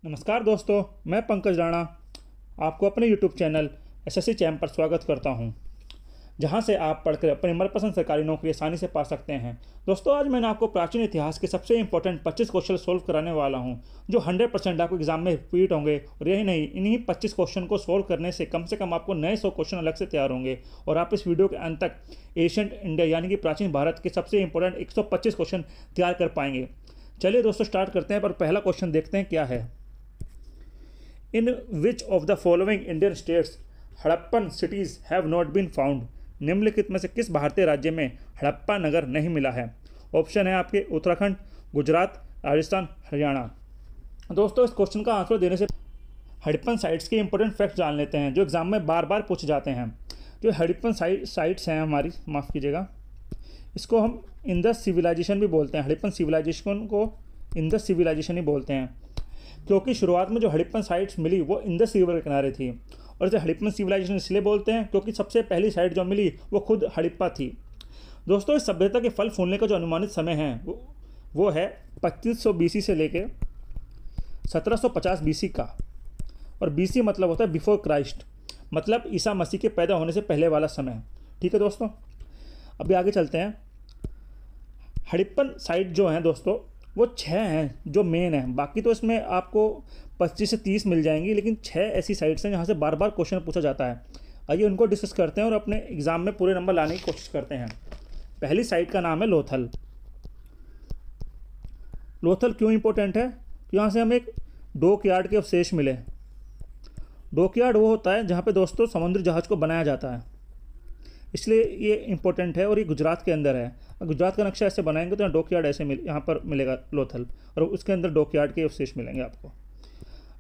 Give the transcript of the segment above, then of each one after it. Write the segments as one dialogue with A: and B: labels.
A: नमस्कार दोस्तों, मैं पंकज राणा आपको अपने YouTube चैनल एसएससी चैम्प पर स्वागत करता हूं, जहां से आप पढ़कर अपनी मनपसंद सरकारी नौकरी आसानी से पा सकते हैं। दोस्तों, आज मैंने आपको प्राचीन इतिहास के सबसे इंपॉर्टेंट 25 क्वेश्चन सोल्व कराने वाला हूं, जो 100% आपको एग्जाम में रिपीट होंगे। और यही नहीं, इन्हीं 25 क्वेश्चन को सोल्व करने से कम आपको नए 100 क्वेश्चन अलग से तैयार होंगे। और आप इस वीडियो के अंत तक एशियंट इंडिया यानी कि प्राचीन भारत के सबसे इंपॉर्टेंट 125 क्वेश्चन तैयार कर पाएंगे। चलिए दोस्तों, स्टार्ट करते हैं। पर पहला क्वेश्चन देखते हैं क्या है। In which of the following Indian states Harappan cities have not been found? निम्नलिखित में से किस भारतीय राज्य में हड़प्पा नगर नहीं मिला है? ऑप्शन है आपके उत्तराखंड, गुजरात, राजस्थान, हरियाणा। दोस्तों, इस क्वेश्चन का आंसर देने से हड़प्पन साइट्स के इंपॉर्टेंट फैक्ट्स जान लेते हैं, जो एग्जाम में बार बार पूछे जाते हैं। जो हड़प्पन साइट्स हैं हमारी, माफ़ कीजिएगा, इसको हम इंडस सिविलाइजेशन भी बोलते हैं। हड़प्पन सिविलाइजेशन को इंडस सिविलाइजेशन ही बोलते हैं, क्योंकि शुरुआत में जो हड़प्पन साइट्स मिली वो इंडस रिवर के किनारे थी। और इसे हड़प्पन सिविलाइजेशन इसलिए बोलते हैं क्योंकि सबसे पहली साइट जो मिली वो खुद हड़प्पा थी। दोस्तों, इस सभ्यता के फल फूलने का जो अनुमानित समय है वो है 2500 BC से लेके 1750 BC का। और BC मतलब होता है बिफोर क्राइस्ट, मतलब ईसा मसीह के पैदा होने से पहले वाला समय। ठीक है दोस्तों, अभी आगे चलते हैं। हड़प्पन साइट जो हैं दोस्तों, वो 6 हैं जो मेन हैं। बाकी तो इसमें आपको 25 से 30 मिल जाएंगी, लेकिन 6 ऐसी साइट्स हैं जहाँ से बार बार क्वेश्चन पूछा जाता है। आइए उनको डिस्कस करते हैं और अपने एग्जाम में पूरे नंबर लाने की कोशिश करते हैं। पहली साइट का नाम है लोथल। लोथल क्यों इंपॉर्टेंट है? यहाँ से हमें एक डॉक यार्ड के अवशेष मिले। डॉक यार्ड वो होता है जहाँ पे दोस्तों समुद्री जहाज़ को बनाया जाता है, इसलिए ये इंपॉर्टेंट है। और ये गुजरात के अंदर है। गुजरात का नक्शा ऐसे बनाएंगे तो डॉक यार्ड ऐसे यहाँ पर मिलेगा लोथल, और उसके अंदर डॉक यार्ड के अवशेष मिलेंगे आपको।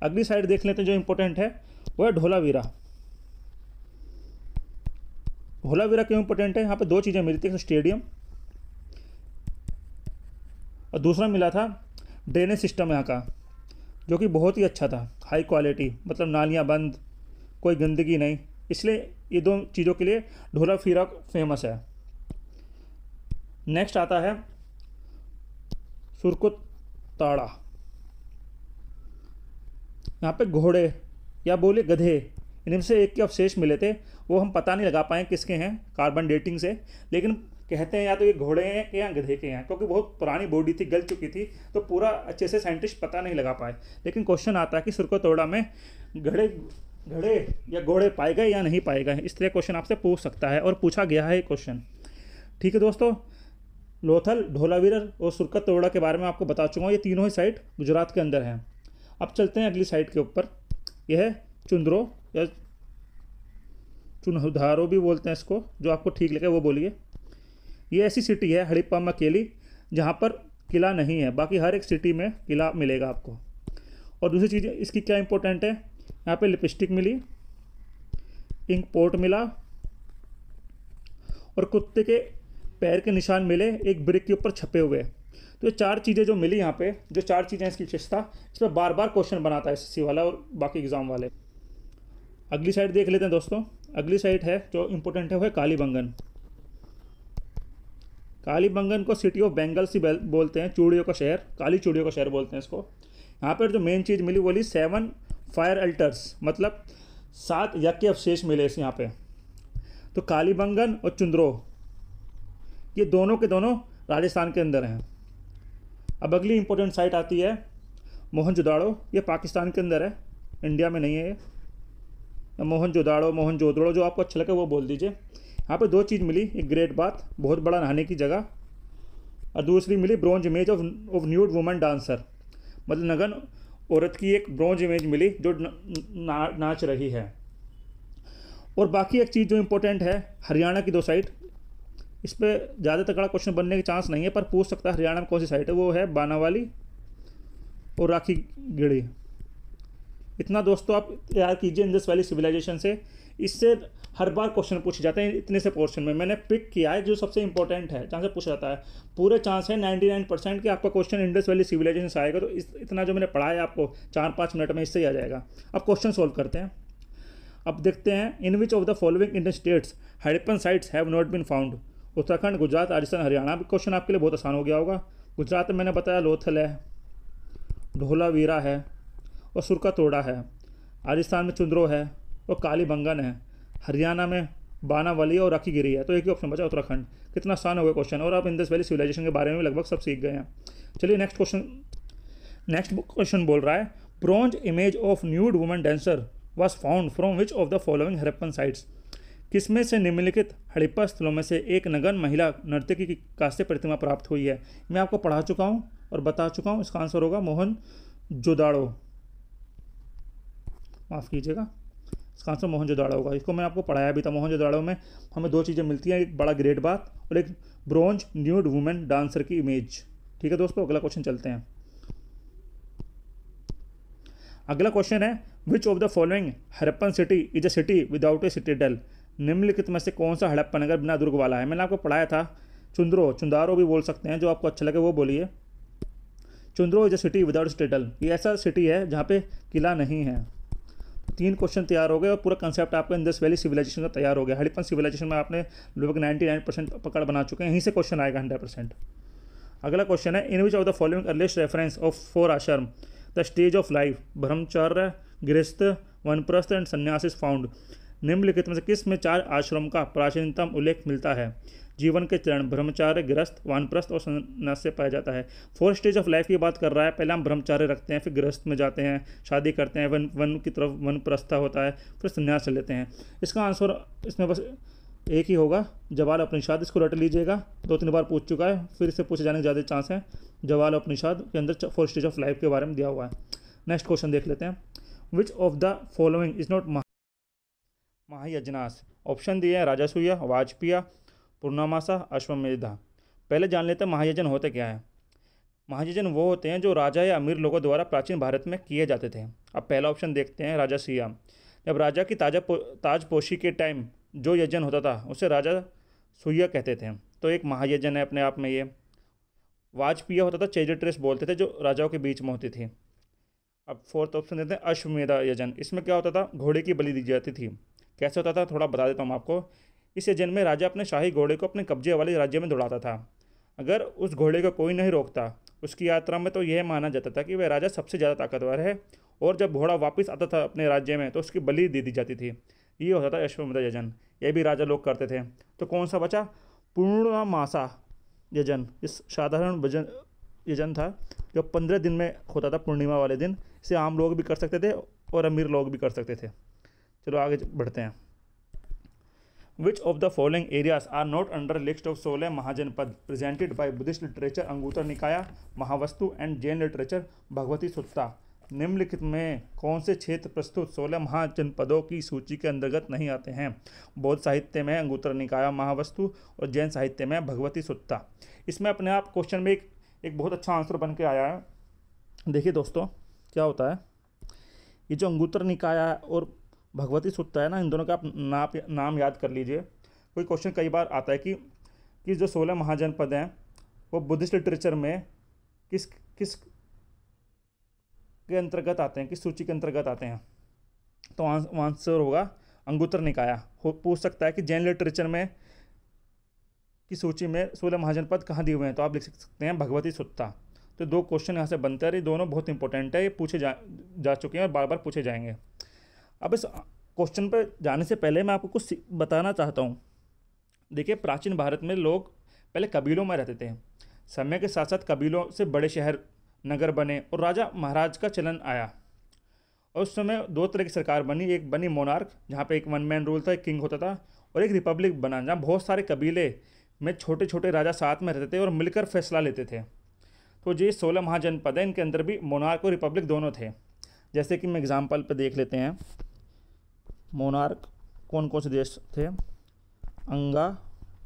A: अगली साइड देख लेते हैं जो इंपॉर्टेंट है, वो है धोलावीरा। धोलावीरा क्यों इंपॉर्टेंट है? यहाँ पे 2 चीज़ें मिली थी, एक स्टेडियम और दूसरा मिला था ड्रेनेज सिस्टम यहाँ का, जो कि बहुत ही अच्छा था, हाई क्वालिटी, मतलब नालियाँ बंद, कोई गंदगी नहीं। इसलिए ये 2 चीज़ों के लिए धोलावीरा फेमस है। नेक्स्ट आता है सुरकुताड़ा। यहाँ पे घोड़े या बोले गधे, इनमें से एक के अवशेष मिले थे। वो हम पता नहीं लगा पाए किसके हैं कार्बन डेटिंग से, लेकिन कहते हैं या तो ये घोड़े हैं या गधे के हैं, क्योंकि बहुत पुरानी बॉडी थी, गल चुकी थी, तो पूरा अच्छे से साइंटिस्ट पता नहीं लगा पाए। लेकिन क्वेश्चन आता है कि सुरकुताड़ा में घड़े या घोड़े पाए गए या नहीं पाए गए। इस तरह क्वेश्चन आपसे पूछ सकता है और पूछा गया है क्वेश्चन। ठीक है दोस्तों, लोथल, धोलावीरा और सुरकुताड़ा के बारे में आपको बता चुका हूँ। ये तीनों ही साइट गुजरात के अंदर हैं। अब चलते हैं अगली साइट के ऊपर। यह है चुंद्रो या चुनधारो भी बोलते हैं इसको, जो आपको ठीक लगे वो बोलिए। ये ऐसी सिटी है हड़प्पा में अकेली जहाँ पर किला नहीं है, बाकी हर एक सिटी में किला मिलेगा आपको। और दूसरी चीज़ इसकी क्या इंपॉर्टेंट है, यहाँ पे लिपस्टिक मिली, इंक पोर्ट मिला, और कुत्ते के पैर के निशान मिले एक ब्रिक के ऊपर छपे हुए। तो ये 4 चीज़ें जो मिली यहाँ पे, जो 4 चीज़ें इसकी विशेषता, इस पर बार बार क्वेश्चन बनाता है एसएससी वाला और बाकी एग्जाम वाले। अगली साइड देख लेते हैं दोस्तों। अगली साइड है जो इंपॉर्टेंट है वो है कालीबंगन। कालीबंगन को सिटी ऑफ बेंगल से बोलते हैं, चूड़ियों का शहर, काली चूड़ियों का शहर बोलते हैं इसको। यहाँ पर जो मेन चीज़ मिली वो 7 फायर अल्टर्स, मतलब 7 यज्ञ के अवशेष मिले इस यहाँ पे। तो कालीबंगन और चुंद्रो ये दोनों के दोनों राजस्थान के अंदर हैं। अब अगली इंपॉर्टेंट साइट आती है मोहनजोदाड़ो। ये पाकिस्तान के अंदर है, इंडिया में नहीं है ये। मोहनजोदाड़ो जो आपको अच्छा लगे वो बोल दीजिए। यहाँ पे 2 चीज़ मिली, एक ग्रेट बाथ, बहुत बड़ा नहाने की जगह, और दूसरी मिली bronze image of nude woman dancer, मतलब नगन औरत की एक ब्रॉन्ज इमेज मिली जो नाच रही है। और बाकी एक चीज़ जो इंपॉर्टेंट है, हरियाणा की 2 साइट, इस पर ज़्यादा तगड़ा क्वेश्चन बनने के चांस नहीं है, पर पूछ सकता है हरियाणा में कौन सी साइट है। वो है बानावाली और राखी गिड़ी। इतना दोस्तों आप तैयार कीजिए इंडस वैली सिविलाइजेशन से। इससे हर बार क्वेश्चन पूछे जाते हैं। इतने से पोर्शन में मैंने पिक किया है जो सबसे इंपॉर्टेंट है, जहाँ से पूछा जाता है। पूरे चांस है 99% कि आपका क्वेश्चन इंडस वैली सिविलाइजेशन से आएगा। तो इतना जो मैंने पढ़ा है आपको 4-5 मिनट में इससे ही आ जाएगा। अब क्वेश्चन सोल्व करते हैं। अब देखते हैं, in which of the following Indian states Harappan sites have not been found? Uttarakhand, Gujarat, Rajasthan, Haryana. भी क्वेश्चन आपके लिए बहुत आसान हो गया होगा। गुजरात में मैंने बताया लोथल है, धोलावीरा है, और सुरका तोड़ा है। राजस्थान में चुंद्रो है और काली बंगन है। हरियाणा में बानावली और राखीगिरी है। तो एक ही ऑप्शन बचा उत्तराखंड। कितना आसान हो गया क्वेश्चन, और आप इंडस वैली सिविलाइजेशन के बारे में लगभग सब सीख गए हैं। चलिए नेक्स्ट क्वेश्चन बोल रहा है, bronze image of nude woman dancer was found from which of the following Harappan sites. किसमें से निम्नलिखित हड़प्पा स्थलों में से एक नगन महिला नर्तकी की कांस्य प्रतिमा प्राप्त हुई है। मैं आपको पढ़ा चुका हूँ और बता चुका हूँ। इसका आंसर होगा मोहनजोदाड़ो। माफ़ कीजिएगा, इसका आंसर मोहनजोदाड़ो होगा। इसको मैं आपको पढ़ाया भी था। मोहनजोदाड़ो में हमें दो चीज़ें मिलती हैं, एक बड़ा ग्रेट बाथ और एक ब्रॉन्ज न्यूड वुमेन डांसर की इमेज। ठीक है दोस्तों, अगला क्वेश्चन चलते हैं। अगला क्वेश्चन है, which of the following Harappan city is a city without a citadel. निम्नलिखित में से कौन सा हड़प्पा नगर बिना दुर्ग वाला है। मैंने आपको पढ़ाया था चुंद्रो, चुंदारो भी बोल सकते हैं, जो आपको अच्छा लगे वो बोलिए। चुंद्रो इज अ सिटी विदाउट सिटीडेल, ये ऐसा सिटी है जहाँ पे किला नहीं है। 3 क्वेश्चन तैयार हो गए और पूरा कंसेप्ट आपका इंडस वैली सिविलाइजेशन का तैयार हो गया। हड़प्पन सिविलाइजेशन में आपने लगभग 99% पकड़ बना चुके हैं, यहीं से क्वेश्चन आएगा 100%। अगला क्वेश्चन है, in which of the following earliest reference of 4 ashram the stage of life brahmacharya, grihastha, vanaprastha and sannyasa is found. निम्नलिखित में से किस में 4 आश्रम का प्राचीनतम उल्लेख मिलता है। जीवन के चरण ब्रह्मचार्य, गृहस्थ, वानप्रस्थ और संन्यास से पाया जाता है। 4 स्टेज ऑफ लाइफ की बात कर रहा है। पहले हम ब्रह्मचार्य रखते हैं, फिर गृहस्थ में जाते हैं, शादी करते हैं, वन की तरफ वनप्रस्थ होता है, फिर संन्यास ले लेते हैं। इसका आंसर इसमें बस एक ही होगा, जवाल उपनिषद। इसको रट लीजिएगा, 2-3 बार पूछ चुका है, फिर इससे पूछे जाने के ज़्यादा चांस है। जवाल उपनिषद के अंदर 4 स्टेज ऑफ लाइफ के बारे में दिया हुआ है। नेक्स्ट क्वेश्चन देख लेते हैं, which of the following is not mahayajnas. Option दिए हैं राजासूय, वाजपेय, पूर्णमासा, अश्वमेधा। पहले जान लेते हैं महायजन होते क्या है। महायजन वो होते हैं जो राजा या अमीर लोगों द्वारा प्राचीन भारत में किए जाते थे। अब पहला ऑप्शन देखते हैं, राजासूय। जब राजा की ताजपोशी के टाइम जो यजन होता था उसे राजा सूय कहते थे, तो एक महायजन है अपने आप में ये। वाजपेय होता था, चेजट्रेस बोलते थे, जो राजाओं के बीच में होती थी। अब 4th ऑप्शन देते हैं, अश्वमेधा यजन। इसमें क्या होता था, घोड़े की बलि दी जाती थी। कैसे होता था थोड़ा बता देता हूँ आपको। इस यजन में राजा अपने शाही घोड़े को अपने कब्जे वाले राज्य में दौड़ाता था। अगर उस घोड़े को कोई नहीं रोकता उसकी यात्रा में, तो यह माना जाता था कि वह राजा सबसे ज़्यादा ताकतवर है, और जब घोड़ा वापस आता था अपने राज्य में तो उसकी बलि दे दी जाती थी। ये होता था अश्वमेध यजन। यह भी राजा लोग करते थे। तो कौन सा बचा, पूर्णमासा यजन। इस साधारण यजन था जो 15 दिन में होता था, पूर्णिमा वाले दिन। इसे आम लोग भी कर सकते थे और अमीर लोग भी कर सकते थे। चलो आगे बढ़ते हैं। Which of the following areas are not under list of 16 mahajanapada presented by Buddhist literature Anguttara Nikaya, Mahavastu and Jain literature Bhagavati Sutta. निम्नलिखित में कौन से क्षेत्र प्रस्तुत 16 महाजनपदों की सूची के अंतर्गत नहीं आते हैं। बौद्ध साहित्य में अंगुत्तर निकाया, महावस्तु और जैन साहित्य में भगवती सुत्ता। इसमें अपने आप क्वेश्चन में एक बहुत अच्छा आंसर बन के आया है। देखिए दोस्तों क्या होता है, ये जो अंगुत्तर निकाया और भगवती सुत्ता है ना, इन दोनों का आप नाम याद कर लीजिए। कोई क्वेश्चन कई बार आता है कि जो 16 महाजनपद हैं वो बुद्धिस्ट लिटरेचर में किस के अंतर्गत आते हैं, किस सूची के अंतर्गत आते हैं। तो आंसर होगा अंगुत्तर निकाया। पूछ सकता है कि जैन लिटरेचर में की सूची में 16 महाजनपद कहाँ दिए हुए हैं, तो आप लिख सकते हैं भगवती सुत्ता। तो 2 क्वेश्चन यहाँ से बनते हैं। ये दोनों बहुत इंपॉर्टेंट है, ये पूछे जा चुके हैं और बार बार पूछे जाएंगे। अब इस क्वेश्चन पर जाने से पहले मैं आपको कुछ बताना चाहता हूँ। देखिए, प्राचीन भारत में लोग पहले कबीलों में रहते थे। समय के साथ साथ कबीलों से बड़े शहर नगर बने और राजा महाराज का चलन आया। और उस समय 2 तरह की सरकार बनी। एक बनी मोनार्क, जहाँ पे एक 1 मैन रूल था, एक किंग होता था, और एक रिपब्लिक बना जहाँ बहुत सारे कबीले में छोटे छोटे राजा साथ में रहते थे और मिलकर फैसला लेते थे। तो ये 16 महाजनपद है, इनके अंदर भी मोनार्क और रिपब्लिक दोनों थे। जैसे कि मैं एग्जाम्पल पे देख लेते हैं, मोनार्क कौन कौन से देश थे। अंगा,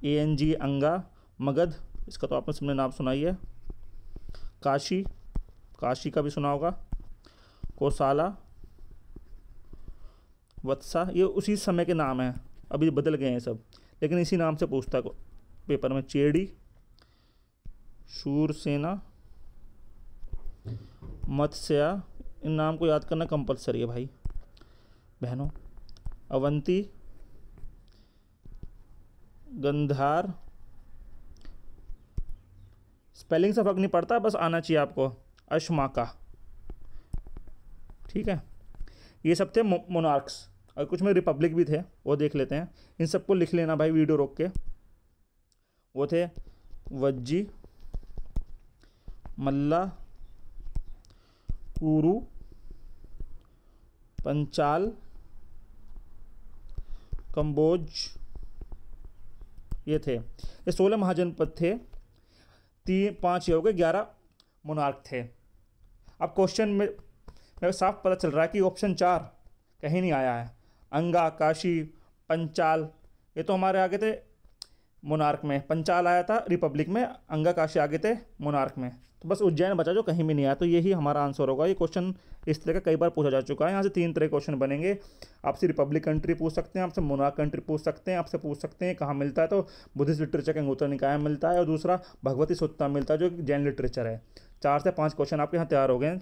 A: ANG अंगा, मगध, इसका तो आपने सबने नाम सुना ही है। काशी का भी सुना होगा। कोसाला, वत्सा, ये उसी समय के नाम हैं, अभी बदल गए हैं सब, लेकिन इसी नाम से पूछता पेपर में। चेड़ी, शूरसेना, मत्स्या, इन नाम को याद करना कंपलसरी है भाई बहनों। अवंती, गंधार, स्पेलिंग से फर्क नहीं पड़ता, बस आना चाहिए आपको। अश्माका, ठीक है, ये सब थे मोनार्क्स। और कुछ में रिपब्लिक भी थे, वो देख लेते हैं। इन सबको लिख लेना भाई वीडियो रोक के। वो थे वज्जी, मल्ला, कुरु, पंचाल, कंबोज, ये थे। ये 16 महाजनपद थे। 3 5 ये हो गए, 11 मोनार्क थे। अब क्वेश्चन में साफ पता चल रहा है कि ऑप्शन 4 कहीं नहीं आया है। अंगा, काशी, पंचाल, ये तो हमारे आगे थे मोनार्क में। पंचाल आया था रिपब्लिक में, अंगा काशी आगे थे मोनार्क में। तो बस उज्जैन बचा जो कहीं भी नहीं आया। तो यही हमारा आंसर होगा। ये क्वेश्चन इस तरह का कई बार पूछा जा चुका है। यहाँ से 3 तरह के क्वेश्चन बनेंगे। आपसे रिपब्लिक कंट्री पूछ सकते हैं, आपसे मोनार्क कंट्री पूछ सकते हैं, आपसे पूछ सकते हैं कहाँ मिलता है। तो बुद्धिस्ट लिटरेचर के अंगुत्तर निकाय में मिलता है, और दूसरा भगवती सूत्ता मिलता है जो जैन लिटरेचर है। 4 से 5 क्वेश्चन आपके यहाँ तैयार हो गए।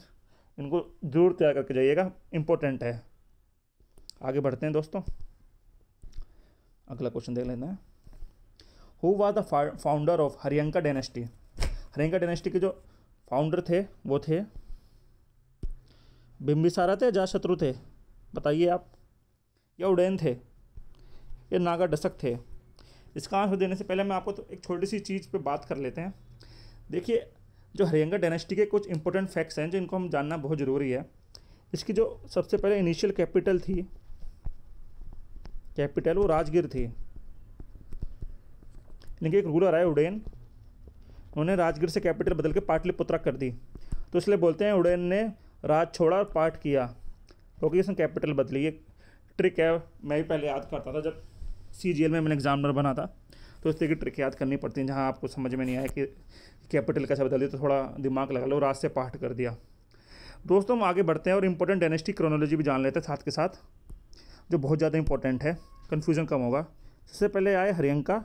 A: इनको जरूर तैयार करके जाइएगा, इंपॉर्टेंट है। आगे बढ़ते हैं दोस्तों, अगला क्वेश्चन देख लेते हैं। Who was the founder of Haryanka dynasty? Haryanka dynasty के जो फाउंडर थे वो थे बिंबिसारा थे, अजातशत्रु थे, बताइए आप, या उडैन थे, या नागा दशक थे? इसका आंसर देने से पहले मैं आपको तो एक छोटी सी चीज़ पे बात कर लेते हैं। देखिए, जो हरियंका डायनेस्टी के कुछ इंपॉर्टेंट फैक्ट्स हैं जिनको हम जानना बहुत ज़रूरी है। इसकी जो सबसे पहले इनिशियल कैपिटल थी, कैपिटल वो राजगीर थी। लेकिन एक रूलर आए उडैन, उन्होंने राजगीर से कैपिटल बदल के पाटलिपुत्रा कर दी। तो इसलिए बोलते हैं उडैन ने राज छोड़ा और पाठ किया, क्योंकि इसने कैपिटल बदली। ये ट्रिक है, मैं भी पहले याद करता था जब CGL में मैंने एग्जामिनर बना था। तो इस तरह की ट्रिक याद करनी पड़ती है, जहाँ आपको समझ में नहीं आया कि कैपिटल कैसे बदल दी, तो थोड़ा दिमाग लगा लो, राज से पाठ कर दिया। दोस्तों हम आगे बढ़ते हैं और इंपॉर्टेंट डायनेस्टी क्रोनोलॉजी भी जान लेते हैं साथ के साथ, जो बहुत ज़्यादा इंपॉर्टेंट है, कन्फ्यूज़न कम होगा। सबसे पहले आए हरियंका।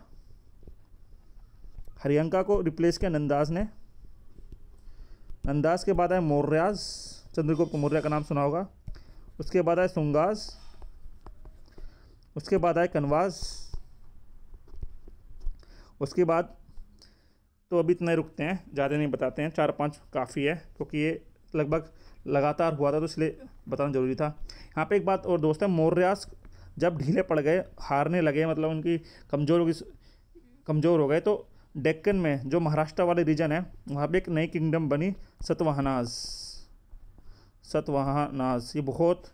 A: हरियंका को रिप्लेस किया नंदास ने। नंदास के बाद आए मौर्याज, चंद्रगुप्त मौर्य का नाम सुना होगा। उसके बाद आए सुंगास, उसके बाद आए कनवास, उसके बाद तो अभी इतना ही रुकते हैं, ज़्यादा नहीं बताते हैं, 4-5 काफ़ी है, क्योंकि ये लगभग लगातार हुआ था तो इसलिए बताना ज़रूरी था। यहाँ पे एक बात और दोस्त है, मौर्यास जब ढीले पड़ गए, हारने लगे, मतलब उनकी कमज़ोर हो गए, तो डेक्कन में जो महाराष्ट्र वाले रीजन है वहाँ पे एक नई किंगडम बनी, सतवाहनास। ये बहुत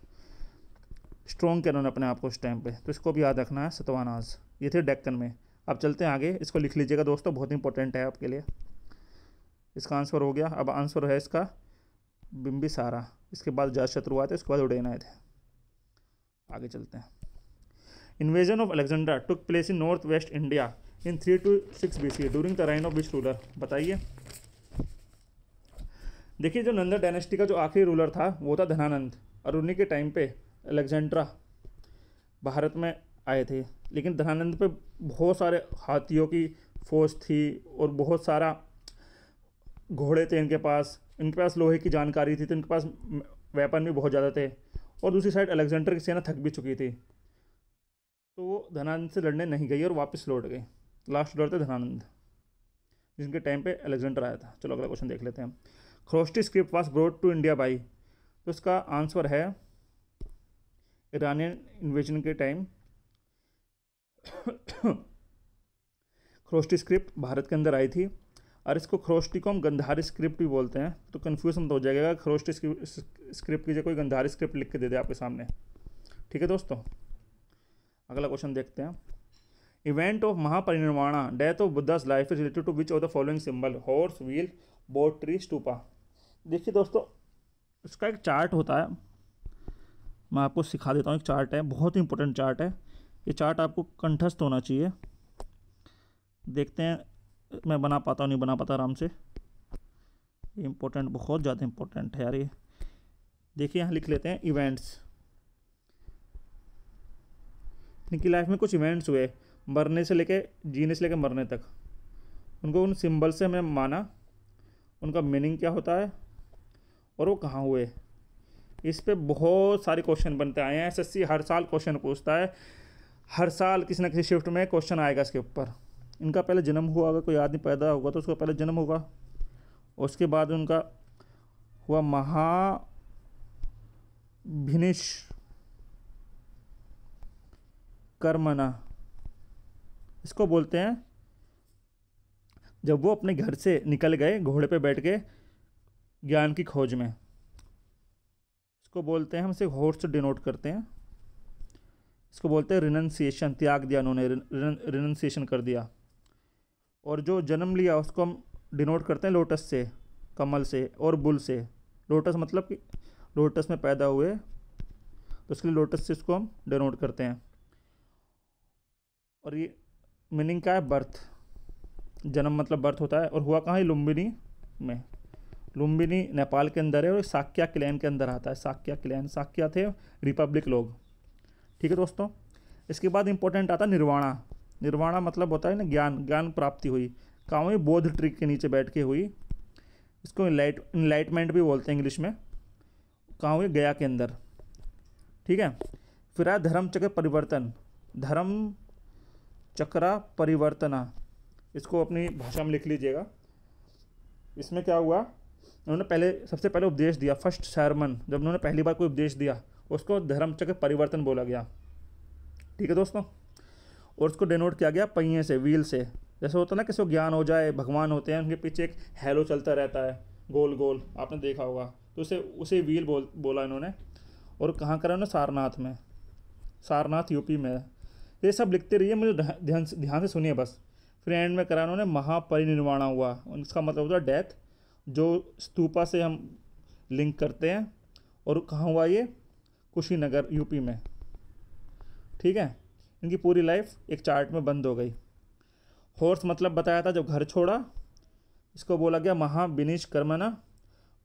A: स्ट्रॉन्ग किया उन्होंने अपने आप को उस टाइम पे, तो इसको भी याद रखना है, सतवाहनास। ये थे डेक्कन में। अब चलते हैं आगे, इसको लिख लीजिएगा दोस्तों, बहुत इंपॉर्टेंट है आपके लिए। इसका आंसर हो गया। अब आंसर है इसका बिंबिसारा। इसके बाद अजातशत्रु आए थे, उसके बाद उडैन आए थे। आगे चलते हैं। Invasion of Alexander took place in north west India in 3 to 6 BC during the reign of which ruler? बताइए। देखिए, जो नंदा डायनेस्टी का जो आखिरी रूलर था वो था धनानंद, और उन्हीं के टाइम पे अलेक्जेंड्रा भारत में आए थे। लेकिन धनानंद पे बहुत सारे हाथियों की फौज थी और बहुत सारा घोड़े थे इनके पास लोहे की जानकारी थी, तो इनके पास वेपन भी बहुत ज़्यादा थे। और दूसरी साइड अलेक्जेंडर की सेना थक भी चुकी थी, तो वो धनानंद से लड़ने नहीं गई और वापस लौट गई। लास्ट लड़ते धनानंद, जिनके टाइम पे अलेक्जेंडर आया था। चलो अगला क्वेश्चन देख लेते हैं। Kharosthi script was brought to India by? तो इसका आंसर है ईरानियन इन्वेजन के टाइम ख्रोस्टी स्क्रिप्ट भारत के अंदर आई थी, और इसको ख्रोस्टी को हम गंधारी स्क्रिप्ट भी बोलते हैं। तो कन्फ्यूज मत हो जाएगा, ख्रोस्टी स्क्रिप्ट की जगह कोई गंधारी स्क्रिप्ट लिख के दे दे आपके सामने। ठीक है दोस्तों, अगला क्वेश्चन देखते हैं। Event of Mahaparinirvana, death of Buddha's life is related to which of the following symbol? Horse, wheel, boat, tree, stupa. देखिए दोस्तों, इसका एक चार्ट होता है, मैं आपको सिखा देता हूँ। एक चार्ट है, बहुत इंपॉर्टेंट चार्ट है। ये चार्ट आपको कंठस्थ होना चाहिए। देखते हैं मैं बना पाता हूँ नहीं बना पाता आराम से। इम्पोर्टेंट, बहुत ज़्यादा इम्पोर्टेंट है यार ये। देखिए यहाँ लिख लेते हैं इवेंट्स। इनकी लाइफ में कुछ इवेंट्स हुए, मरने से लेके जीने से लेके मरने तक। उनको उन सिंबल से हमें माना, उनका मीनिंग क्या होता है और वो कहाँ हुए। इस पे बहुत सारे क्वेश्चन बनते आए हैं। SSC हर साल क्वेश्चन पूछता है, हर साल किसी न किसी शिफ्ट में क्वेश्चन आएगा इसके ऊपर। इनका पहले जन्म हुआ, अगर कोई आदमी पैदा होगा तो उसका पहले जन्म होगा, उसके बाद उनका हुआ भिनिश कर्मणा, इसको बोलते हैं जब वो अपने घर से निकल गए घोड़े पे बैठ के ज्ञान की खोज में। इसको बोलते हैं, हम इसे हॉर्स से डिनोट करते हैं। इसको बोलते हैं रिनंसिएशन, त्याग दिया उन्होंने, रिनंसिएशन कर दिया। और जो जन्म लिया उसको हम डिनोट करते हैं लोटस से, कमल से और बुल से। लोटस मतलब कि लोटस में पैदा हुए, तो उसके लिए लोटस से इसको हम डिनोट करते हैं। और ये मीनिंग क्या है? बर्थ, जन्म मतलब बर्थ होता है। और हुआ कहाँ है? लुम्बिनी में। लुम्बिनी नेपाल के अंदर है और साक्या क्लैन के अंदर आता है। साक्या क्लैन, साक्या थे रिपब्लिक लोग। ठीक है दोस्तों। इसके बाद इंपॉर्टेंट आता है निर्वाणा। निर्वाणा मतलब होता है ना ज्ञान, ज्ञान प्राप्ति हुई। कहाँ हुई? बोध ट्री के नीचे बैठ के हुई। इसको इनलाइटमेंट भी बोलते हैं इंग्लिश में। कहाँ हुई? गया के अंदर। ठीक है। फिर आया धर्म चक्र परिवर्तन, धर्म चक्रा परिवर्तना। इसको अपनी भाषा में लिख लीजिएगा। इसमें क्या हुआ? उन्होंने सबसे पहले उपदेश दिया, फर्स्ट सरमन, जब उन्होंने पहली बार कोई उपदेश दिया उसको धर्म चक्र परिवर्तन बोला गया। ठीक है दोस्तों। और उसको डिनोट किया गया पहिए से, व्हील से। जैसे होता है ना किसी को ज्ञान हो जाए, भगवान होते हैं उनके पीछे एक हैलो चलता रहता है गोल गोल, आपने देखा होगा, तो उसे व्हील बोला इन्होंने। और कहाँ करा उन्होंने? सारनाथ में। सारनाथ यूपी में। ये सब लिखते रहिए, मुझे ध्यान से सुनिए बस। फिर एंड में करा उन्होंने महापरिनिर्वाणा हुआ। इसका मतलब होता है डेथ, जो स्तूपा से हम लिंक करते हैं। और कहाँ हुआ ये? कुशीनगर यूपी में। ठीक है। इनकी पूरी लाइफ एक चार्ट में बंद हो गई। हॉर्स मतलब बताया था जब घर छोड़ा, इसको बोला गया महाविनिश कर्मणा।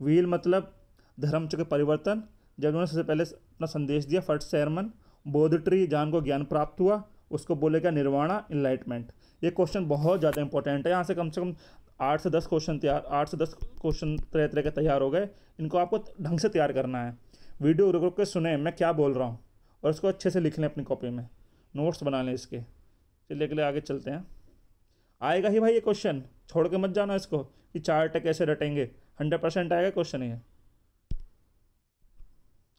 A: व्हील मतलब धर्म चक्र परिवर्तन, जब उन्होंने सबसे पहले अपना संदेश दिया, फर्स्ट सरमन। बोध ट्री, जान को ज्ञान प्राप्त हुआ, उसको बोलेगा निर्वाणा, इनलाइटमेंट। ये क्वेश्चन बहुत ज़्यादा इंपॉर्टेंट है। यहाँ से कम 8 से 10 क्वेश्चन तरह तरह के तैयार हो गए। इनको आपको ढंग से तैयार करना है। वीडियो रुक रुक के सुने मैं क्या बोल रहा हूँ, और इसको अच्छे से लिख लें अपनी कॉपी में, नोट्स बना लें इसके। चलिए अगले आगे चलते हैं। आएगा ही भाई ये क्वेश्चन, छोड़ के मत जाना इसको कि चार्ट कैसे रटेंगे। 100% आएगा क्वेश्चन ये।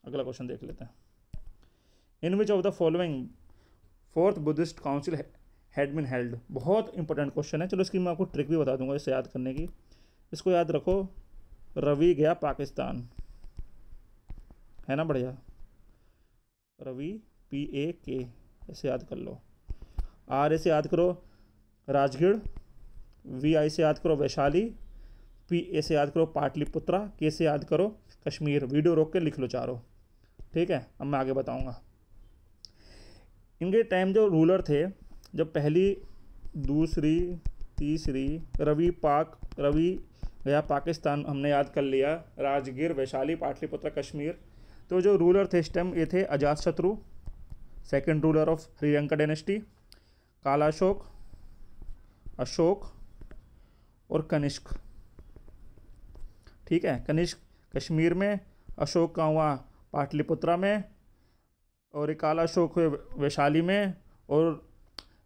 A: अगला क्वेश्चन देख लेते हैं। In which of the following fourth Buddhist council had been held. बहुत इंपॉर्टेंट क्वेश्चन है। चलो इसकी मैं आपको ट्रिक भी बता दूंगा इसे याद करने की। इसको याद रखो, रवि गया पाकिस्तान, है ना बढ़िया। रवि PAK ऐसे याद कर लो। R से याद करो राजगीर, VI से याद करो वैशाली, PA से याद करो पाटलिपुत्रा, K से याद करो कश्मीर। वीडियो रोक के लिख लो चारों। ठीक है। अब मैं आगे बताऊंगा। इनके टाइम जो रूलर थे, जब पहली, दूसरी, तीसरी, रवि गया पाकिस्तान हमने याद कर लिया, राजगीर, वैशाली, पाटलिपुत्र, कश्मीर। तो जो रूलर थे इस टाइम ये थे Ajatashatru, second ruler of Sri Lanka dynasty, Kalashoka, Ashok और कनिष्क। ठीक है। कनिष्क कश्मीर में, अशोक का हुआ पाटलिपुत्रा में, और एक कालाशोक हुए वैशाली में, और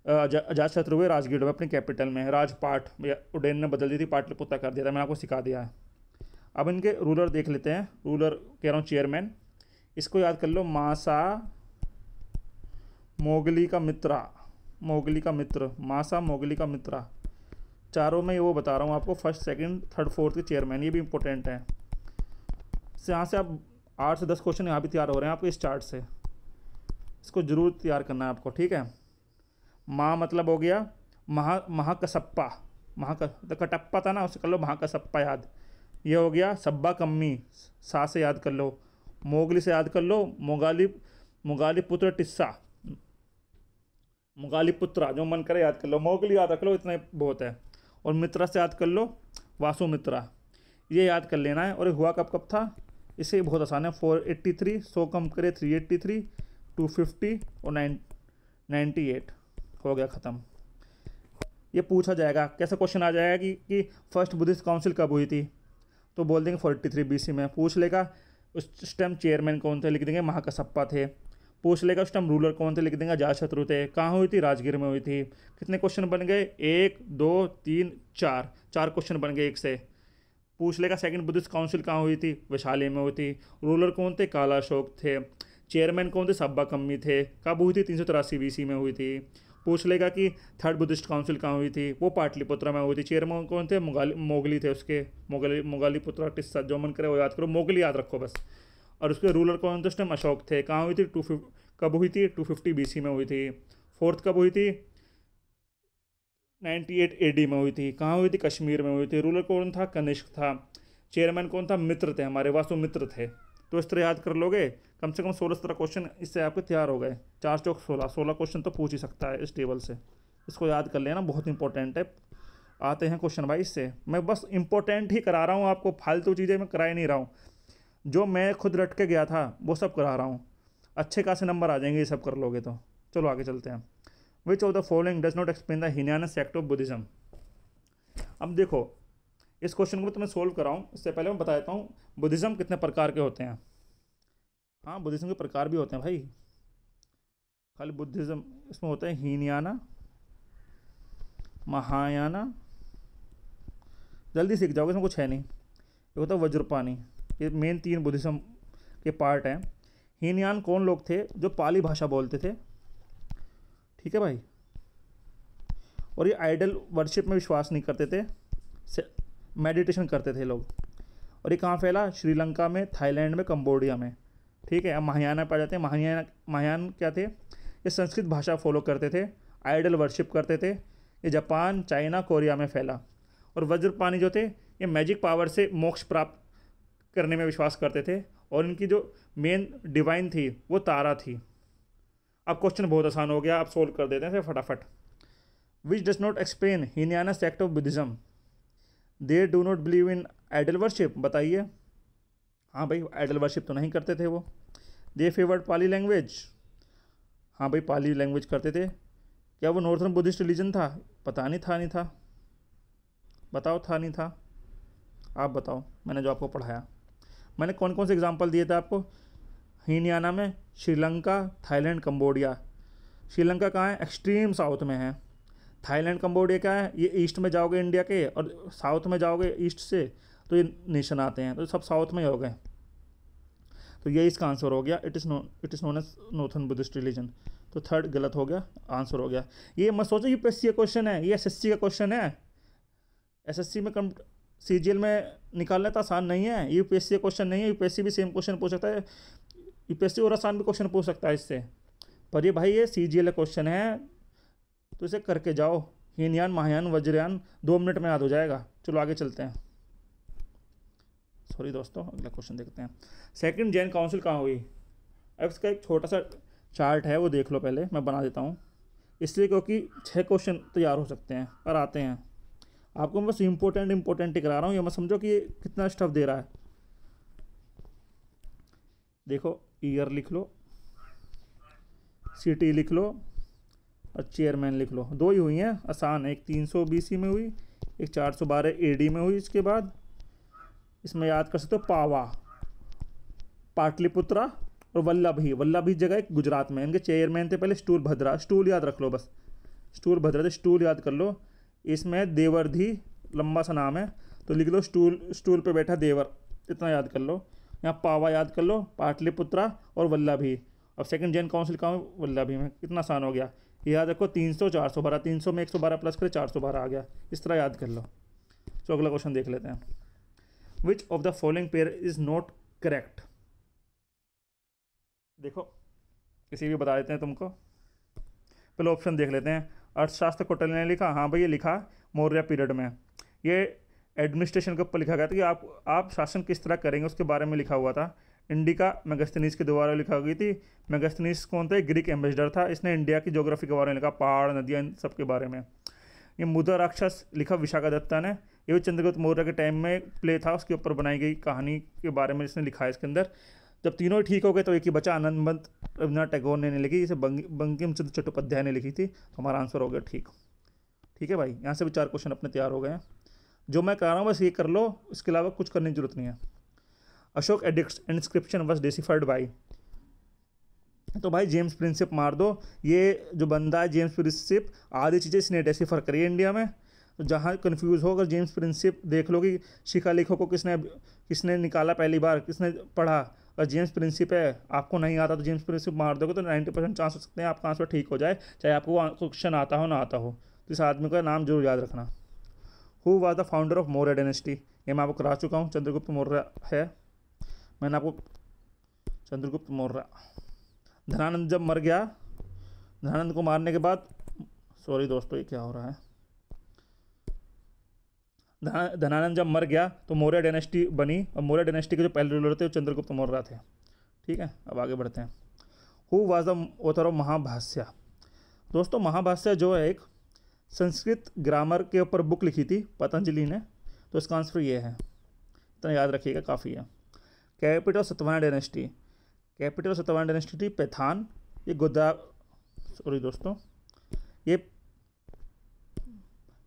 A: अजातशत्रु हुए राजगीर में, अपनी कैपिटल में। राजपाट उडेन ने बदल दी थी, पाटलिपुत्रा कर दिया था, मैंने आपको सिखा दिया है। अब इनके रूलर देख लेते हैं। रूलर कह रहा हूँ चेयरमैन, इसको याद कर लो। मासा मोगली का मित्रा, मासा मोगली का मित्रा। चारों में वो बता रहा हूँ आपको, फर्स्ट, सेकंड, थर्ड, फोर्थ के चेयरमैन। ये भी इंपॉर्टेंट है। यहाँ से आप 8 से 10 क्वेश्चन यहाँ भी तैयार हो रहे हैं आपको इस चार्ट से। इसको जरूर तैयार करना है आपको। ठीक है। माँ मतलब हो गया महाकसप्पा, कटप्पा था ना, उसे कर लो महाकसप्पा याद। ये हो गया सब्बा कम्मी, सा से याद कर लो। मोगली से याद कर लो मुगाली पुत्र टिस्सा, मुगाली पुत्रा, जो मन करे याद कर लो। मोगली याद रख लो, इतना ही बहुत है। और मित्रा से याद कर लो वासुमित्रा, ये याद कर लेना है। और हुआ कब कब था, इसे बहुत आसान है। 483, 100 कम करे 383, 250 और 98 हो गया ख़त्म। ये पूछा जाएगा, कैसा क्वेश्चन आ जाएगा कि फर्स्ट बुद्धिस्ट काउंसिल कब हुई थी, तो बोल देंगे 43 BC में। पूछ लेगा उस टाइम चेयरमैन कौन थे, लिख देंगे महाकसप्पा थे। पूछ लेगा उस टाइम रूलर कौन थे, लिख देंगे अजातशत्रु थे। कहाँ हुई थी? राजगीर में हुई थी। कितने क्वेश्चन बन गए? 1 2 3 4 क्वेश्चन बन गए एक से। पूछ लेगा सेकंड बुद्धिस्ट काउंसिल कहाँ हुई थी, वैशाली में हुई थी। रूलर कौन थे, काला अशोक थे। चेयरमैन कौन थे, सब्बा कम्मी थे। कब हुई थी, 383 BC में हुई थी। पूछ लेगा कि थर्ड बुद्धिस्ट काउंसिल कहाँ हुई थी, वो पाटलिपुत्रा में हुई थी। चेयरमैन कौन थे, मोगली थे उसके, मोगालीपुत्रा टिस्सा, जो मन करे वो याद करो, मोगली याद रखो बस। और उसके रूलर कौन थे उस टाइम, अशोक थे। कहाँ हुई थी, कब हुई थी, 250 BC में हुई थी। फोर्थ कब हुई थी, 98 AD में हुई थी। कहाँ हुई थी, कश्मीर में हुई थी। रूलर कौन था, कनिष्क था। चेयरमैन कौन था, मित्र थे, हमारे वास्तु थे। तो इस तरह याद कर लोगे, कम से कम 16 क्वेश्चन इससे आपके तैयार हो गए। 4 चौक 16 क्वेश्चन तो पूछ ही सकता है इस टेबल से। इसको याद कर लेना, बहुत इंपॉर्टेंट है। आते हैं क्वेश्चन भाई इससे। मैं बस इंपॉर्टेंट ही करा रहा हूँ आपको, फालतू चीज़ें मैं करा ही नहीं रहा हूँ। जो मैं खुद रट के गया था वो सब करा रहा हूँ। अच्छे खासे नंबर आ जाएंगे ये सब कर लोगे तो। चलो आगे चलते हैं। Which of the following does not explain the Hinayana sect of Buddhism. अब देखो, इस क्वेश्चन को तो मैं सोल्व कराऊँ इससे पहले मैं बता देता हूँ बुद्धिज्म कितने प्रकार के होते हैं। हाँ, बुद्धिज्म के प्रकार भी होते हैं भाई, खाली बुद्धिज्म इसमें होता है हीनयाना, महायाना, जल्दी सीख जाओगे, इसमें कुछ है नहीं। ये होता है वज्रपानी। ये मेन 3 बुद्धिज्म के पार्ट हैं। हीनयान कौन लोग थे, जो पाली भाषा बोलते थे, ठीक है भाई, और ये आइडल वर्शिप में विश्वास नहीं करते थे, मेडिटेशन करते थे लोग। और ये कहाँ फैला, श्रीलंका में, थाईलैंड में, कंबोडिया में, ठीक है। अब महायाना पा जाते हैं। महायान क्या थे, ये संस्कृत भाषा फॉलो करते थे, आइडल वर्शिप करते थे। ये जापान, चाइना, कोरिया में फैला। और वज्रपानी जो थे, ये मैजिक पावर से मोक्ष प्राप्त करने में विश्वास करते थे, और इनकी जो मेन डिवाइन थी वो तारा थी। अब क्वेश्चन बहुत आसान हो गया, आप सोल्व कर देते हैं फटाफट। Which does not explain Hinayana sect of Buddhism. They do not believe in idol worship. बताइए। हाँ भाई, आइडल वर्शिप तो नहीं करते थे वो। दे फेवर्ड पाली लैंग्वेज। हाँ भाई, पाली लैंग्वेज करते थे। क्या वो नॉर्थर्न बुद्धिस्ट रिलीजन था? पता नहीं था, नहीं था। बताओ, था नहीं था? आप बताओ, मैंने जो आपको पढ़ाया। मैंने कौन कौन से एग्जाम्पल दिए थे आपको? हीनयाना में, श्रीलंका, थाईलैंड, कंबोडिया। श्रीलंका कहाँ है? एक्सट्रीम साउथ में है। थाईलैंड, कंबोडिया क्या है? ये ईस्ट में जाओगे इंडिया के, और साउथ में जाओगे ईस्ट से तो ये नेशन आते हैं, तो सब साउथ में ही हो गए। तो ये इसका आंसर हो गया। It is known as northern Buddhist religion. तो थर्ड गलत हो गया, आंसर हो गया। ये मत सोचो यूपीएससी का क्वेश्चन है, ये एसएससी का क्वेश्चन है। एसएससी में सीजीएल में निकालना तो आसान नहीं है, यूपीएससी का क्वेश्चन नहीं है। यूपीएससी भी सेम क्वेश्चन पूछ सकता है, यूपीएससी और आसान भी क्वेश्चन पूछ सकता है इससे। पर ये भाई ये सीजीएल का क्वेश्चन है, तो इसे करके जाओ। हीनयान, महायान, वज्रयान 2 मिनट में याद हो जाएगा। चलो आगे चलते हैं। सॉरी दोस्तों, अगला क्वेश्चन देखते हैं। सेकंड जैन काउंसिल कहाँ हुई? अब इसका एक छोटा सा चार्ट है, वो देख लो पहले, मैं बना देता हूँ इसलिए क्योंकि 6 क्वेश्चन तैयार हो सकते हैं। और आते हैं, आपको मैं बस इंपॉर्टेंट ही करा रहा हूँ, ये मत समझो कि ये कितना स्टफ दे रहा है। देखो, ईयर लिख लो, सिटी लिख लो, और चेयरमैन लिख लो। 2 ही हुई हैं, आसान है। एक 300 BC में हुई, एक 412 AD में हुई। इसके बाद इसमें याद कर सकते हो पावा, पाटलिपुत्रा और वल्लभी जगह एक गुजरात में। इनके चेयरमैन थे पहले स्टूल भद्रा। स्टूल याद रख लो बस, स्टूल भद्रा थे, स्टूल याद कर लो। इसमें देवर्धी, लंबा सा नाम है, तो लिख लो स्टूल पे बैठा देवर, इतना याद कर लो। यहाँ पावा याद कर लो, पाटलिपुत्रा और वल्लभी। अब सेकंड जैन काउंसिल कहाँ है? वल्लभी में। कितना आसान हो गया, याद रखो। 300 412, 300 में 112 प्लस करे 412 आ गया। इस तरह याद कर लो। तो अगला क्वेश्चन देख लेते हैं। Which of the following pair is not correct. देखो, किसी भी बता देते हैं तुमको। पहले ऑप्शन देख लेते हैं। अर्थशास्त्र कौटिल्य ने लिखा, हाँ भाई ये लिखा मौर्य पीरियड में। ये एडमिनिस्ट्रेशन के ऊपर लिखा गया था कि आप शासन किस तरह करेंगे, उसके बारे में लिखा हुआ था। इंडिका मेगास्थनीज के द्वारा लिखा गई थी। मेगास्थनीज कौन था? ग्रीक एम्बेसडर था। इसने इंडिया की ज्योग्राफी के बारे में लिखा, पहाड़, नदियाँ, इन सब के बारे में। ये मुद्रा राक्षस लिखा विशाखादत्ता ने। ये भी चंद्रगुप्त मौर्य के टाइम में प्ले था, उसके ऊपर बनाई गई कहानी के बारे में इसने लिखा है इसके अंदर। जब तीनों ठीक हो गए तो एक ही बचा, आनंदमठ रविन्द्रनाथ टैगोर ने नहीं लिखी, इसे बंकिम चंद्र चट्टोपाध्याय ने लिखी थी। तो हमारा आंसर हो गया ठीक। ठीक है भाई, यहाँ से भी 4 क्वेश्चन अपने तैयार हो गए हैं। जो मैं कह रहा हूँ बस ये कर लो, इसके अलावा कुछ करने की जरूरत नहीं है। Ashok addicts inscription was deciphered by. तो भाई जेम्स प्रिंसिप मार दो। ये जो बंदा है जेम्स प्रिंसिप, आधी चीज़ें इसने डिसिफर करी है इंडिया में। तो जहाँ कन्फ्यूज़ हो, अगर जेम्स प्रिंसिप देख लो कि शिलालेखों को किसने निकाला पहली बार, किसने पढ़ा। अगर जेम्स प्रिंसिप है, आपको नहीं आता तो जेम्स प्रिंसिप मार दोगे तो 90% चांस हो सकते हैं आपका आंसर ठीक हो जाए, चाहे आपको क्वेश्चन आता हो ना आता हो। तो इस आदमी का नाम जरूर याद रखना। Who was the founder of Maurya dynasty, ये मैं आपको करा चुका हूँ, चंद्रगुप्त मौर्य है। मैंने आपको चंद्रगुप्त मौर्य। धनानंद जब मर गया, धनानंद को मारने के बाद, सॉरी दोस्तों ये क्या हो रहा है, धनानंद जब मर गया तो मौर्य डायनेस्टी बनी, और मौर्य डायनेस्टी के जो पहले रूलर थे वो चंद्रगुप्त मौर्य थे। ठीक है, अब आगे बढ़ते हैं। Who was the author of Mahabhashya. दोस्तों महाभाष्य जो है एक संस्कृत ग्रामर के ऊपर बुक लिखी थी पतंजलि ने, तो इसका आंसर ये है, इतना याद रखिएगा काफ़ी है। Capital Satavahana dynasty, capital Satavahana dynasty थी पैठान। ये सॉरी दोस्तों, ये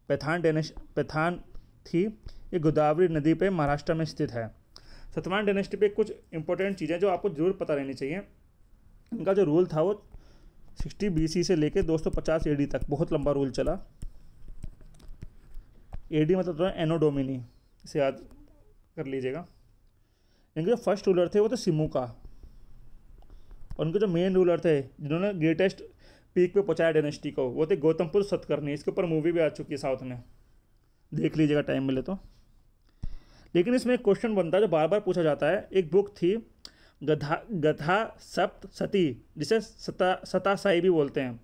A: पैठान थी, ये गोदावरी नदी पे महाराष्ट्र में स्थित है। सतवाहन डायनेस्टी पे कुछ इंपॉर्टेंट चीज़ें जो आपको जरूर पता रहनी चाहिए। इनका जो रूल था वो 60 BC से लेकर 250 AD तक बहुत लंबा रूल चला। AD मतलब तो एनो डोमिनी, इसे याद कर लीजिएगा। इनके जो फर्स्ट रूलर थे वो थे सिमुका, और उनके जो मेन रूलर थे जिन्होंने ग्रेटेस्ट पीक पे पहुंचाया डायनेस्टी को, वो थे गौतमपुत्र सतकर्णी। इसके ऊपर मूवी भी आ चुकी है साउथ में, देख लीजिएगा टाइम मिले तो। लेकिन इसमें एक क्वेश्चन बनता है जो बार बार पूछा जाता है। एक बुक थी गधा सप्त सती, जिसे सतासाई भी बोलते हैं।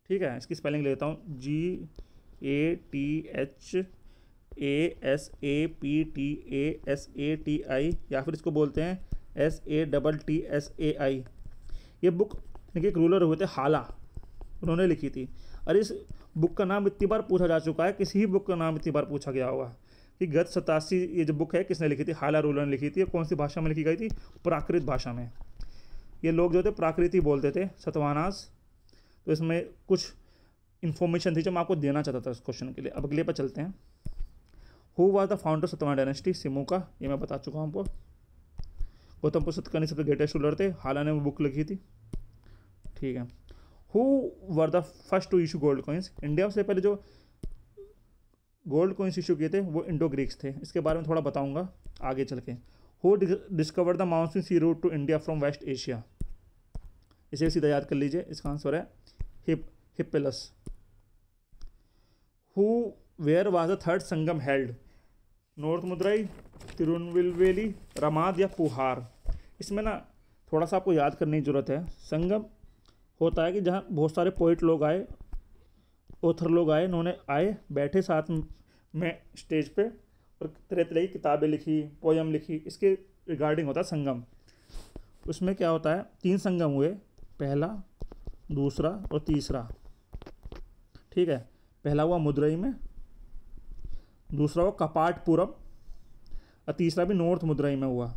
A: ठीक है, इसकी स्पेलिंग लेता हूँ, GATHASAPTASATI, या फिर इसको बोलते हैं SATTSAI। ये बुक इनके एक रूलर हुए थे हाला, उन्होंने लिखी थी। और इस बुक का नाम इतनी बार पूछा जा चुका है, किसी ही बुक का नाम इतनी बार पूछा गया होगा कि गत 87 ये जो बुक है किसने लिखी थी, हाला रूलर ने लिखी थी। कौन सी भाषा में लिखी गई थी, प्राकृत भाषा में। ये लोग जो थे प्राकृत ही बोलते थे, सतवानास। तो इसमें कुछ इन्फॉर्मेशन थी जो मैं आपको देना चाहता था इस क्वेश्चन के लिए। अब अगले पर चलते हैं। Who was the founder Satavahana dynasty, Simuka, ये मैं बता चुका हूँ आपको। गौतमपुत्र सतकर्णी सबसे ग्रेटेस्ट रूलर थे, हाला ने वो बुक लिखी थी। ठीक है। Who were the first to issue gold coins, India से पहले जो गोल्ड कॉइन्स इशू किए थे वो इंडो ग्रीक्स थे। इसके बारे में थोड़ा बताऊंगा आगे चल के। Who discover the monsoon sea route to India from West Asia, इसे सीधा याद कर लीजिए, इसका आंसर है Hippalus. Who where was the third Sangam held, north Madurai, Tirunelveli, Ramnad या पुहार। इसमें ना थोड़ा सा आपको याद करने की जरूरत है। संगम होता है कि जहाँ बहुत सारे पोइट लोग आए, ऑथर लोग आए, उन्होंने आए बैठे साथ में स्टेज पे और तरह तरह की किताबें लिखी, पोयम लिखी, इसके रिगार्डिंग होता है संगम। उसमें क्या होता है, 3 संगम हुए, पहला, दूसरा और तीसरा। ठीक है, पहला हुआ मदुरई में, दूसरा हुआ कपाटपुरम, और तीसरा भी नॉर्थ मदुरई में हुआ।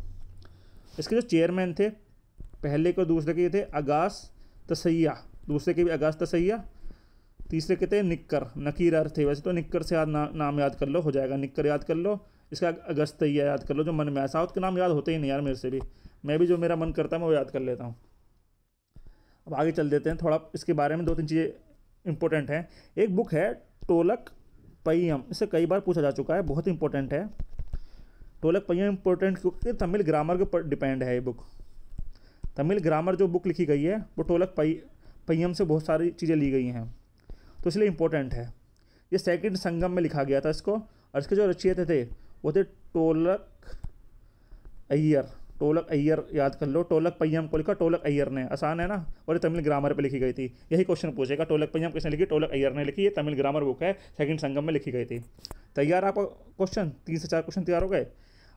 A: इसके जो चेयरमैन थे, पहले के और दूसरे के थे अगास तसैया, दूसरे के भी अगास तसैया, तीसरे के थे नकीर अर्थ थे। वैसे तो निक्कर से याद नाम याद कर लो, हो जाएगा, निक्कर याद कर लो, इसका अगस्तैया याद कर लो, जो मन में आया। साउथ के नाम याद होते ही नहीं यार मेरे से भी, मैं भी जो मेरा मन करता है मैं वो याद कर लेता हूँ। अब आगे चल देते हैं, थोड़ा इसके बारे में 2-3 चीज़ें इंपॉर्टेंट हैं। एक बुक है टोलक पय्यम, इसे कई बार पूछा जा चुका है, बहुत इंपॉर्टेंट है। टोलक पय्यम इंपॉर्टेंट क्योंकि तमिल ग्रामर के ऊपर डिपेंड है ये बुक। तमिल ग्रामर जो बुक लिखी गई है वो टोलक पय्यम से बहुत सारी चीज़ें ली गई हैं, तो इसलिए इम्पोर्टेंट है। ये सेकंड संगम में लिखा गया था इसको, और इसके जो रचयिता थे वो थे टोलक अय्यर याद कर लो। टोलक पय्यम को लिखा टोलक अय्यर ने, आसान है ना, और ये तमिल ग्रामर पे लिखी गई थी। यही क्वेश्चन पूछेगा, टोलक पय्यम किसने लिखी, टोलक अय्यर ने लिखी। ये तमिल ग्रामर बुक है, सेकंड संगम में लिखी गई थी। तैयार आपका क्वेश्चन, 3 से 4 क्वेश्चन तैयार हो गए।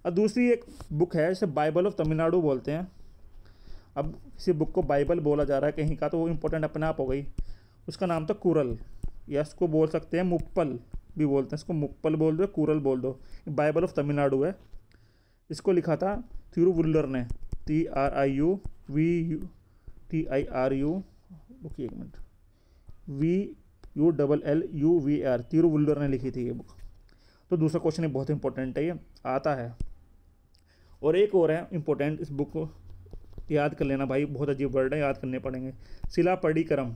A: और दूसरी एक बुक है जिसे बाइबल ऑफ तमिलनाडु बोलते हैं। अब किसी बुक को बाइबल बोला जा रहा है कहीं का, तो वो इंपॉर्टेंट अपने आप हो गई। उसका नाम था कुरल, या इसको बोल सकते हैं मुप्पल भी बोलते हैं, इसको मुप्पल बोल दो, कुरल बोल दो। बाइबल ऑफ तमिलनाडु है, इसको लिखा था तिरुवुल्लर ने, TRIUVTIRU, रुकिए एक मिनट, VULLUVR, तिरुवुल्लर ने लिखी थी ये बुक। तो दूसरा क्वेश्चन ये बहुत इंपॉर्टेंट है, ये आता है। और एक और है इंपॉर्टेंट, इस बुक को याद कर लेना भाई, बहुत अजीब वर्ड है, याद करने पड़ेंगे। सिलापड़ीकरम,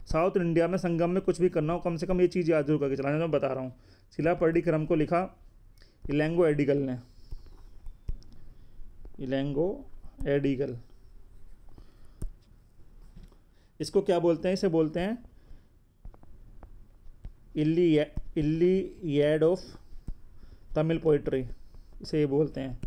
A: साउथ इंडिया में संगम में कुछ भी करना हो कम से कम ये चीज़ याद जरूर करके चलाना, मैं बता रहा हूँ। शिलापट्टिक्रम को लिखा इलैंगो एडिगल ने। इलैंगो एडिगल, इसको क्या बोलते हैं? इसे बोलते हैं इलियड ऑफ तमिल पोइट्री, इसे ये बोलते हैं।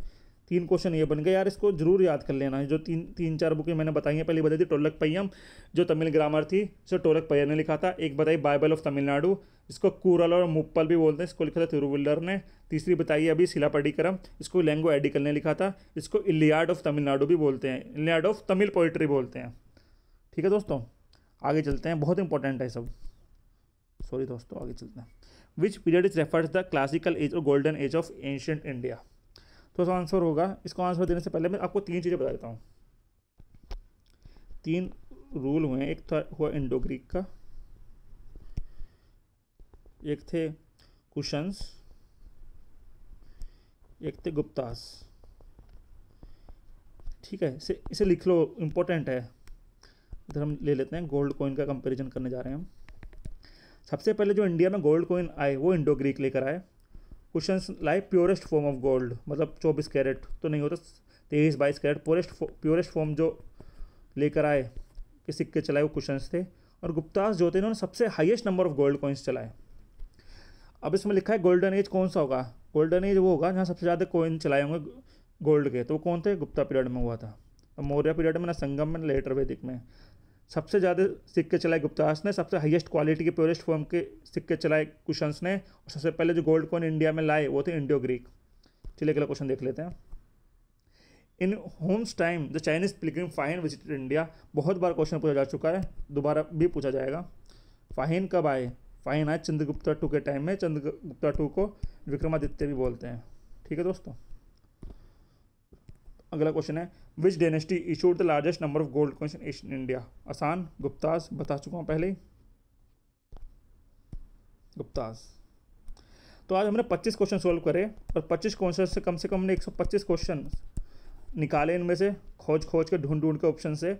A: 3 क्वेश्चन ये बन गए यार, इसको जरूर याद कर लेना। जो तीन चार बुकें मैंने बताई हैं, पहले बताई थी टोलकपय्यम जो तमिल ग्रामर थी, इसे टोलकपय्यर ने लिखा था। एक बताई बाइबल ऑफ तमिलनाडु, इसको कूरल और मुप्पल भी बोलते हैं, इसको लिखा था तिरुवल्लुवर ने। तीसरी बताई अभी शिलापट्टिक्रम, इसको इलैंगो एडिगल ने लिखा था। इसको इलियाड ऑफ तमिलनाडु भी बोलते हैं, इलियाड ऑफ तमिल पोइट्री बोलते हैं। ठीक है दोस्तों, आगे चलते हैं, बहुत इंपॉर्टेंट है सब। सॉरी दोस्तों, आगे चलते हैं। Which period is refers the classical age और golden age of ancient India? तो आंसर होगा, इसको आंसर देने से पहले मैं आपको 3 चीज़ें बता देता हूँ। 3 रूल हुए हैं, एक था हुआ इंडो ग्रीक का, एक थे कुशन्स, एक थे गुप्तास। ठीक है, इसे लिख लो, इंपॉर्टेंट है। इधर हम ले लेते हैं, गोल्ड कॉइन का कंपैरिजन करने जा रहे हैं हम। सबसे पहले जो इंडिया में गोल्ड कॉइन आए वो इंडो ग्रीक लेकर आए। कुशन्स लाए प्योरेस्ट फॉर्म ऑफ गोल्ड, मतलब 24 कैरेट तो नहीं होता, 23-22 कैरेट प्योरेस्ट फॉर्म जो लेकर आए के सिक्के चलाए वो कुशन्स थे। और गुप्तास जो थे इन्होंने सबसे highest number of gold coins चलाए। अब इसमें लिखा है गोल्डन एज कौन सा होगा? गोल्डन एज वो होगा जहाँ सबसे ज़्यादा कॉइन चलाए होंगे गोल्ड के, तो वो कौन थे? गुप्ता पीरियड में हुआ था। मौर्य पीरियड में, ना संगम में, ना लेटर वैदिक में। सबसे ज़्यादा सिक्के चलाए गुप्तास ने, सबसे हाईएस्ट क्वालिटी के प्योरेस्ट फॉर्म के सिक्के चलाए कुशन्स ने, और सबसे पहले जो गोल्ड कॉइन इंडिया में लाए वो थे इंडो ग्रीक। चलिए अगला क्वेश्चन देख लेते हैं। इन Holmes time the Chinese Pilgrim फाहिन visited India? बहुत बार क्वेश्चन पूछा जा चुका है, दोबारा भी पूछा जाएगा। फाहिन कब आए? फाहिन आए चंद्रगुप्ता टू के टाइम में। चंद्रगुप्ता टू को विक्रमादित्य भी बोलते हैं। ठीक है दोस्तों, अगला क्वेश्चन है विच dynasty issued the largest number of gold coins in India? आसान, गुप्तास, बता चुका हूँ पहले ही, गुप्तास। तो आज हमने 25 क्वेश्चन सोल्व करे और 25 क्वेश्चन से कम हमने 125 क्वेश्चन निकाले, इनमें से खोज के ढूंढ के ऑप्शन से,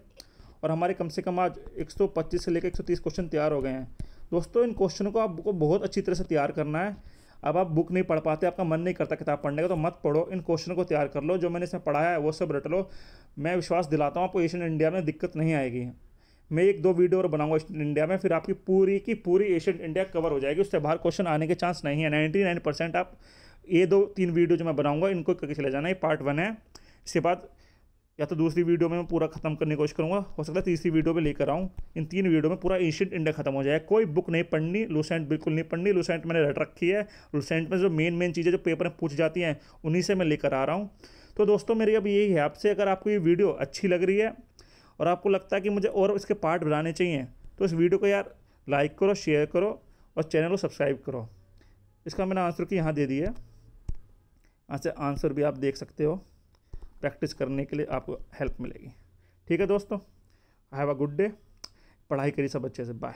A: और हमारे कम से कम आज 125 से लेकर 130 क्वेश्चन तैयार हो गए हैं। दोस्तों इन क्वेश्चनों को आपको बहुत अच्छी तरह से तैयार करना है। अब आप बुक नहीं पढ़ पाते, आपका मन नहीं करता किताब पढ़ने का, तो मत पढ़ो, इन क्वेश्चनों को तैयार कर लो। जो मैंने इसमें पढ़ाया है वो सब रट लो। मैं विश्वास दिलाता हूँ आपको एशियन इंडिया में दिक्कत नहीं आएगी। मैं 1-2 वीडियो और बनाऊंगा एशियन इंडिया में, फिर आपकी पूरी की पूरी एशियन इंडिया कवर हो जाएगी, उससे बाहर क्वेश्चन आने के चांस नहीं है। 99% आप ये 2-3 वीडियो जो मैं बनाऊंगा इनको करके चले जाना। ये पार्ट 1 है, इसके बाद या तो दूसरी वीडियो में मैं पूरा खत्म करने की कोशिश करूंगा, हो सकता है तीसरी वीडियो पे लेकर आऊँ। इन 3 वीडियो में पूरा एशियन इंडिया खत्म हो जाए। कोई बुक नहीं पढ़नी, लूसेंट बिल्कुल नहीं पढ़नी। लूसेंट मैंने रट रखी है, लूसेंट में जो मेन चीज़ें जो पेपर में पूछ जाती हैं उन्हीं से मैं लेकर आ रहा हूँ। तो दोस्तों मेरी अब यही है आपसे, अगर आपको ये वीडियो अच्छी लग रही है और आपको लगता है कि मुझे और इसके पार्ट बनाने चाहिए, तो इस वीडियो को यार लाइक करो, शेयर करो और चैनल को सब्सक्राइब करो। इसका मैंने आंसर की यहाँ दे दी है, यहाँ से आंसर भी आप देख सकते हो। प्रैक्टिस करने के लिए आपको हेल्प मिलेगी। ठीक है दोस्तों, हैव अ गुड डे। पढ़ाई करिए सब अच्छे से, बाय।